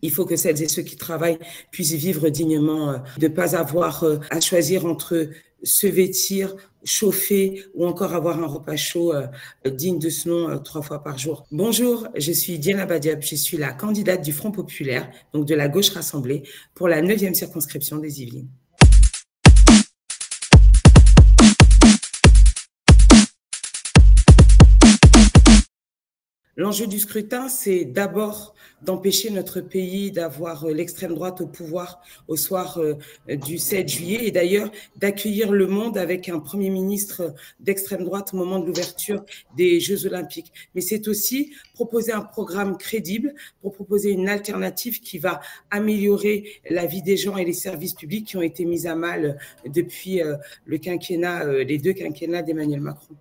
Il faut que celles et ceux qui travaillent puissent vivre dignement, de ne pas avoir à choisir entre se vêtir, chauffer ou encore avoir un repas chaud digne de ce nom 3 fois par jour. Bonjour, je suis Diana Badiab, je suis la candidate du Front populaire, donc de la gauche rassemblée, pour la 9e circonscription des Yvelines. L'enjeu du scrutin, c'est d'abord d'empêcher notre pays d'avoir l'extrême droite au pouvoir au soir du 7 juillet et d'ailleurs d'accueillir le monde avec un Premier ministre d'extrême droite au moment de l'ouverture des Jeux Olympiques. Mais c'est aussi proposer un programme crédible pour proposer une alternative qui va améliorer la vie des gens et les services publics qui ont été mis à mal depuis le quinquennat, les 2 quinquennats d'Emmanuel Macron.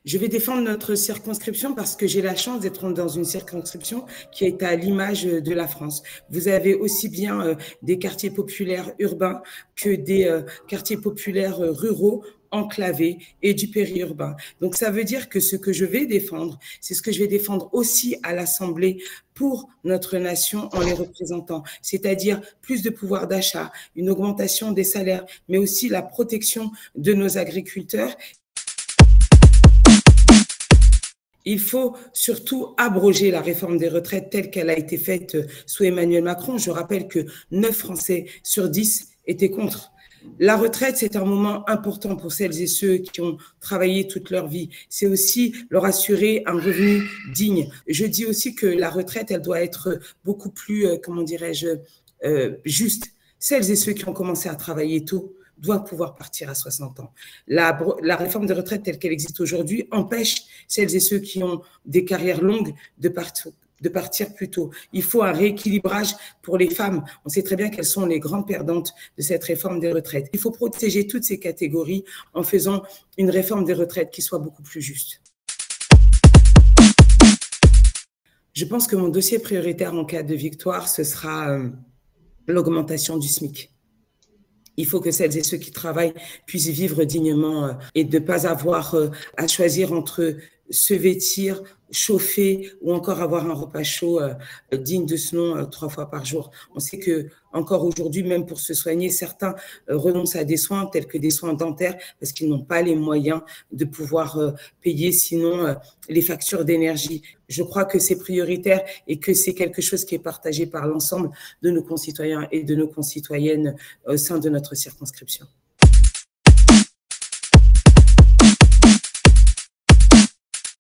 Je vais défendre notre circonscription parce que j'ai la chance d'être dans une circonscription qui est à l'image de la France. Vous avez aussi bien des quartiers populaires urbains que des quartiers populaires ruraux, enclavés et du périurbain. Donc ça veut dire que ce que je vais défendre, c'est ce que je vais défendre aussi à l'Assemblée pour notre nation en les représentant, c'est-à-dire plus de pouvoir d'achat, une augmentation des salaires, mais aussi la protection de nos agriculteurs. Il faut surtout abroger la réforme des retraites telle qu'elle a été faite sous Emmanuel Macron. Je rappelle que 9 Français sur 10 étaient contre. La retraite, c'est un moment important pour celles et ceux qui ont travaillé toute leur vie. C'est aussi leur assurer un revenu digne. Je dis aussi que la retraite, elle doit être beaucoup plus, comment dirais-je, juste. Celles et ceux qui ont commencé à travailler tôt doivent pouvoir partir à 60 ans. La réforme des retraites telle qu'elle existe aujourd'hui empêche celles et ceux qui ont des carrières longues de partir plus tôt. Il faut un rééquilibrage pour les femmes. On sait très bien qu'elles sont les grandes perdantes de cette réforme des retraites. Il faut protéger toutes ces catégories en faisant une réforme des retraites qui soit beaucoup plus juste. Je pense que mon dossier prioritaire en cas de victoire, ce sera l'augmentation du SMIC. Il faut que celles et ceux qui travaillent puissent vivre dignement et de ne pas avoir à choisir entre se vêtir, chauffer ou encore avoir un repas chaud digne de ce nom 3 fois par jour. On sait que encore aujourd'hui, même pour se soigner, certains renoncent à des soins tels que des soins dentaires parce qu'ils n'ont pas les moyens de pouvoir payer sinon les factures d'énergie. Je crois que c'est prioritaire et que c'est quelque chose qui est partagé par l'ensemble de nos concitoyens et de nos concitoyennes au sein de notre circonscription.